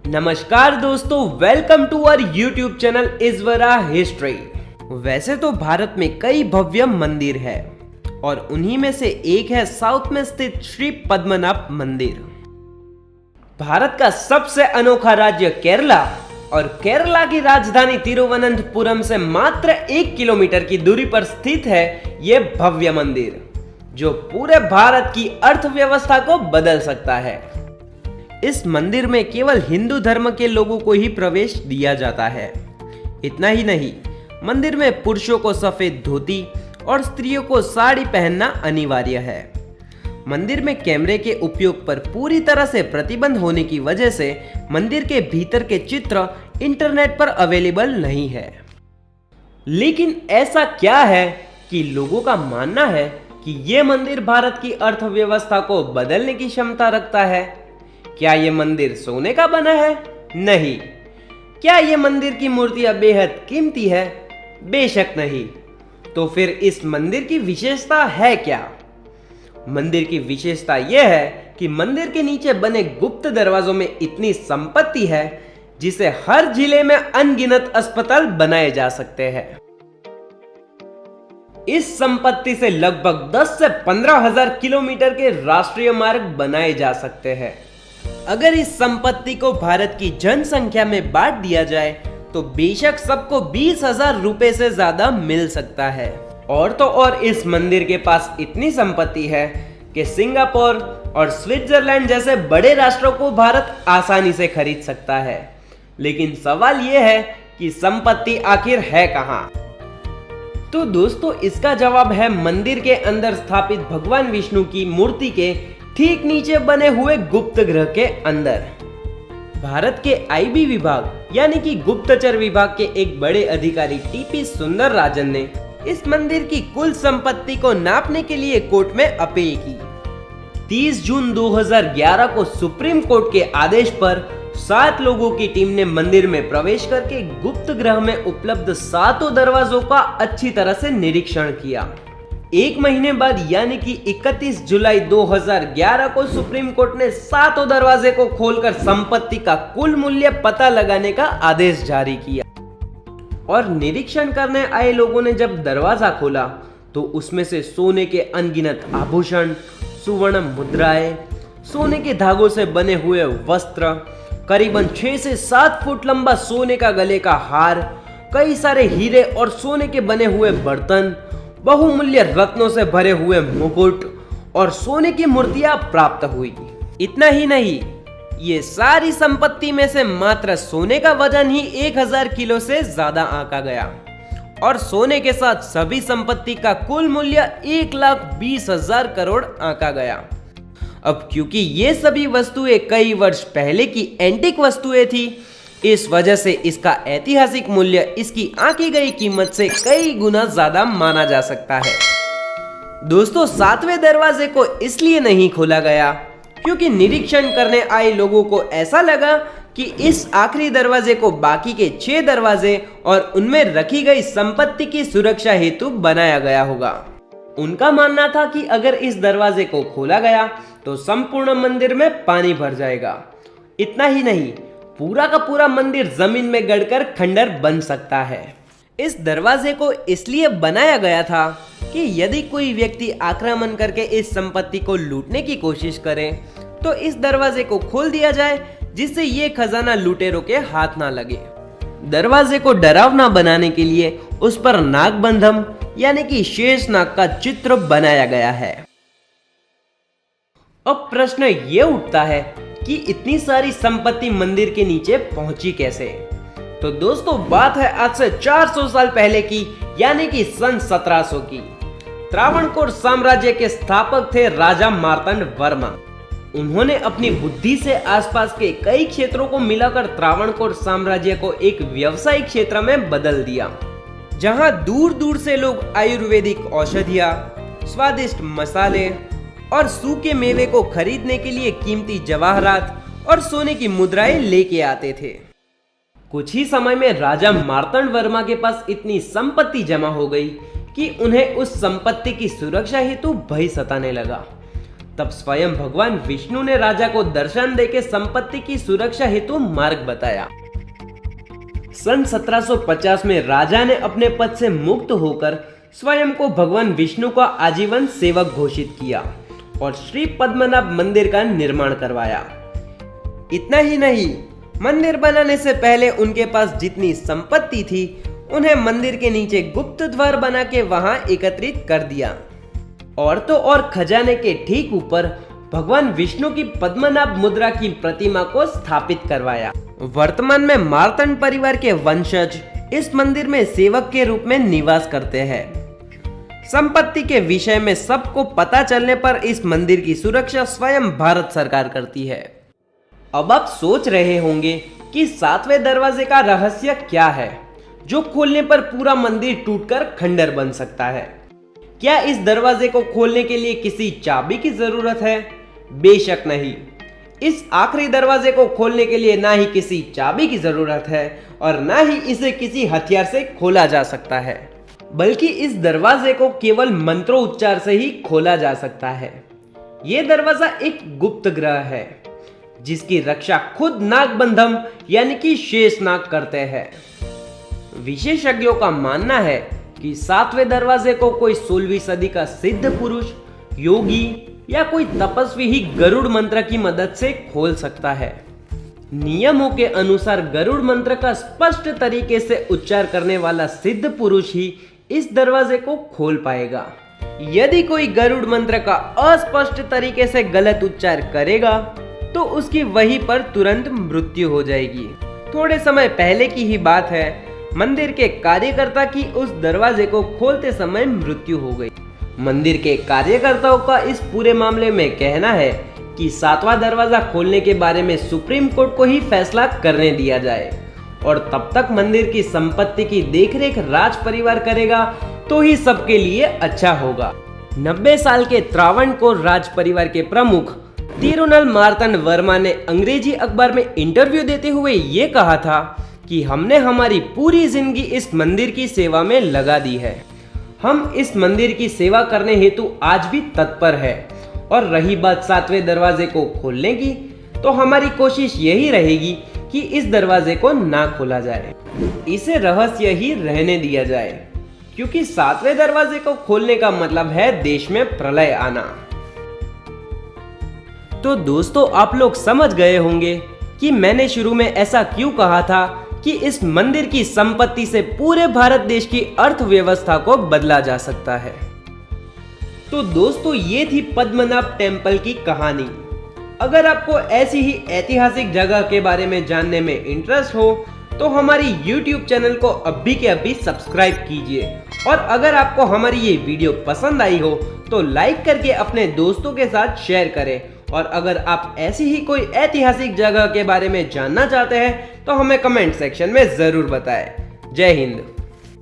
नमस्कार दोस्तों, welcome to our YouTube channel इज़वरा हिस्ट्री। वैसे तो भारत में कई भव्य मंदिर है और उन्हीं में से एक है साउथ में स्थित श्री पद्मनाभ मंदिर। भारत का सबसे अनोखा राज्य केरला और केरला की राजधानी तिरुवनंतपुरम से मात्र 1 किलोमीटर की दूरी पर स्थित है ये भव्य मंदिर, जो पूरे भारत की अर्थव्यवस्था को बदल सकता है। इस मंदिर में केवल हिंदू धर्म के लोगों को ही प्रवेश दिया जाता है। इतना ही नहीं, मंदिर में पुरुषों को सफेद धोती और स्त्रियों को साड़ी पहनना अनिवार्य है। मंदिर में कैमरे के उपयोग पर पूरी तरह से प्रतिबंध होने की वजह से मंदिर के भीतर के चित्र इंटरनेट पर अवेलेबल नहीं है। लेकिन ऐसा क्या है कि लोगों का मानना है कि यह मंदिर भारत की अर्थव्यवस्था को बदलने की क्षमता रखता है। क्या यह मंदिर सोने का बना है? नहीं। क्या यह मंदिर की मूर्तियां बेहद कीमती है? बेशक नहीं। तो फिर इस मंदिर की विशेषता है क्या? मंदिर की विशेषता यह है कि मंदिर के नीचे बने गुप्त दरवाजों में इतनी संपत्ति है जिसे हर जिले में अनगिनत अस्पताल बनाए जा सकते हैं। इस संपत्ति से लगभग 10 से 15,000 किलोमीटर के राष्ट्रीय मार्ग बनाए जा सकते हैं। अगर इस संपत्ति को भारत की जनसंख्या में बांट दिया जाए तो बेशक सबको 20,000 रुपए से ज्यादा मिल सकता है। और तो और इस मंदिर के पास इतनी संपत्ति है कि सिंगापुर और स्विट्जरलैंड जैसे बड़े राष्ट्रों को भारत आसानी से खरीद सकता है। लेकिन सवाल यह है कि संपत्ति आखिर है कहां? तो दोस्तों, इसका जवाब है मंदिर के अंदर स्थापित भगवान विष्णु की मूर्ति के ठीक नीचे बने हुए गुप्त गृह के अंदर। भारत के आईबी विभाग यानी कि गुप्तचर विभाग के एक बड़े अधिकारी टीपी सुंदरराजन ने इस मंदिर की कुल संपत्ति को नापने के लिए कोर्ट में अपील की। 30 जून 2011 को सुप्रीम कोर्ट के आदेश पर 7 लोगों की टीम ने मंदिर में प्रवेश करके गुप्त गृह में उपलब्ध 7 दरवाजों का अच्छी तरह से निरीक्षण किया। 1 महीने बाद यानी कि 31 जुलाई 2011 को सुप्रीम कोर्ट ने 7 दरवाजे को खोलकर संपत्ति का कुल मूल्य पता लगाने का आदेश जारी किया। और निरीक्षण करने आए लोगों ने जब दरवाजा खोला तो उसमें से सोने के अनगिनत आभूषण, सुवर्ण मुद्राएं, सोने के धागों से बने हुए वस्त्र, करीबन 6 से 7 फुट लंबा सोने का गले का हार, कई सारे हीरे और सोने के बने हुए बर्तन, बहुमूल्य रत्नों से भरे हुए मुकुट और सोने की मूर्तियां प्राप्त हुई। इतना ही नहीं, ये सारी संपत्ति में से मात्र सोने का वजन ही 1000 किलो से ज्यादा आंका गया और सोने के साथ सभी संपत्ति का कुल मूल्य 1,20,000 करोड़ आंका गया। अब क्योंकि ये सभी वस्तुएं कई वर्ष पहले की एंटीक वस्तुएं थी, इस वजह से इसका ऐतिहासिक मूल्य इसकी आंकी गई कीमत से कई गुना ज्यादा माना जा सकता है। दोस्तों, 7वें दरवाजे को इसलिए नहीं खोला गया क्योंकि निरीक्षण करने आए लोगों को ऐसा लगा कि इस आखिरी दरवाजे को बाकी के 6 दरवाजे और उनमें रखी गई संपत्ति की सुरक्षा हेतु बनाया गया होगा। उनका मानना था कि अगर इस दरवाजे को खोला गया तो संपूर्ण मंदिर में पानी भर जाएगा। इतना ही नहीं, पूरा का पूरा मंदिर जमीन में गड़कर खंडर बन सकता है। इस दरवाजे को इसलिए बनाया गया था कि यदि कोई व्यक्ति आक्रमण करके इस संपत्ति को लूटने की कोशिश करे तो इस दरवाजे को खोल दिया जाए, जिससे ये खजाना लुटेरों के हाथ ना लगे। दरवाजे को डरावना बनाने के लिए उस पर नागबंधम यानी कि शेष नाग का चित्र बनाया गया है। अब प्रश्न ये उठता है कि इतनी सारी संपत्ति मंदिर के नीचे पहुंची कैसे? तो दोस्तों, बात है आज से 400 साल पहले की, यानी कि सन 1700 की। त्रावणकोर साम्राज्य के स्थापक थे राजा मार्तंड वर्मा। उन्होंने अपनी बुद्धि से आसपास के कई क्षेत्रों को मिलाकर त्रावणकोर साम्राज्य को एक व्यवसायिक क्षेत्र में बदल दिया, जहां दूर दूर से लोग आयुर्वेदिक औषधियां, स्वादिष्ट मसाले और सूखे मेवे को खरीदने के लिए कीमती जवाहरात और सोने की मुद्राएं लेके आते थे। कुछ ही समय में राजा मार्तंड वर्मा के पास इतनी संपत्ति जमा हो गई कि उन्हें उस संपत्ति की सुरक्षा हेतु भय सताने लगा। तब स्वयं भगवान विष्णु ने राजा को दर्शन देके संपत्ति की सुरक्षा हेतु मार्ग बताया। सन 1750 में राजा ने अपने पद से मुक्त होकर स्वयं को भगवान विष्णु का आजीवन सेवक घोषित किया और श्री पद्मनाभ मंदिर का निर्माण करवाया। इतना ही नहीं, मंदिर बनाने से पहले उनके पास जितनी संपत्ति थी उन्हें मंदिर के नीचे गुप्त द्वार बना के वहां एकत्रित कर दिया और तो और खजाने के ठीक ऊपर भगवान विष्णु की पद्मनाभ मुद्रा की प्रतिमा को स्थापित करवाया। वर्तमान में मार्तंड परिवार के वंशज इस मंदिर में सेवक के रूप में निवास करते हैं। संपत्ति के विषय में सबको पता चलने पर इस मंदिर की सुरक्षा स्वयं भारत सरकार करती है। अब आप सोच रहे होंगे कि 7वें दरवाजे का रहस्य क्या है, जो खोलने पर पूरा मंदिर टूटकर खंडर बन सकता है। क्या इस दरवाजे को खोलने के लिए किसी चाबी की जरूरत है? बेशक नहीं। इस आखिरी दरवाजे को खोलने के लिए ना ही किसी चाबी की जरूरत है और ना ही इसे किसी हथियार से खोला जा सकता है, बल्कि इस दरवाजे को केवल मंत्रोच्चार से ही खोला जा सकता है। यह दरवाजा एक गुप्त ग्रह है जिसकी रक्षा खुद नागबंधम यानी कि शेषनाग करते हैं। विशेषज्ञों का मानना है कि 7वें दरवाजे को कोई 16वीं सदी का सिद्ध पुरुष, योगी या कोई तपस्वी ही गरुड़ मंत्र की मदद से खोल सकता है। नियमों के अनुसार गरुड़ मंत्र का स्पष्ट तरीके से उच्चार करने वाला सिद्ध पुरुष ही इस दरवाजे को खोल पाएगा। यदि कोई गरुड़ मंत्र का अस्पष्ट तरीके से गलत उच्चार करेगा तो उसकी वहीं पर तुरंत मृत्यु हो जाएगी। थोड़े समय पहले की ही बात है, मंदिर के कार्यकर्ता की उस दरवाजे को खोलते समय मृत्यु हो गई। मंदिर के कार्यकर्ताओं का इस पूरे मामले में कहना है कि 7वां दरवाजा खोलने के बारे में सुप्रीम कोर्ट को ही फैसला करने दिया जाए और तब तक मंदिर की संपत्ति की देखरेख राज परिवार करेगा तो ही सबके लिए अच्छा होगा। 90 साल के त्रावणकोर राज परिवार के प्रमुख तिरुनल मार्तंड वर्मा ने अंग्रेजी अखबार में इंटरव्यू देते हुए ये कहा था कि हमने हमारी पूरी जिंदगी इस मंदिर की सेवा में लगा दी है। हम इस मंदिर की सेवा करने हेतु आज भी तत्पर है और रही बात 7वें दरवाजे को खोलने की, तो हमारी कोशिश यही रहेगी कि इस दरवाजे को ना खोला जाए, इसे रहस्य ही रहने दिया जाए, क्योंकि 7वें दरवाजे को खोलने का मतलब है देश में प्रलय आना। तो दोस्तों, आप लोग समझ गए होंगे कि मैंने शुरू में ऐसा क्यों कहा था कि इस मंदिर की संपत्ति से पूरे भारत देश की अर्थव्यवस्था को बदला जा सकता है। तो दोस्तों, ये थी पद्मनाभ टेम्पल की कहानी। अगर आपको ऐसी ही ऐतिहासिक जगह के बारे में जानने में इंटरेस्ट हो तो हमारी YouTube चैनल को अभी के अभी सब्सक्राइब कीजिए और अगर आपको हमारी ये वीडियो पसंद आई हो तो लाइक करके अपने दोस्तों के साथ शेयर करें और अगर आप ऐसी ही कोई ऐतिहासिक जगह के बारे में जानना चाहते हैं तो हमें कमेंट सेक्शन में जरूर बताएं। जय हिंद।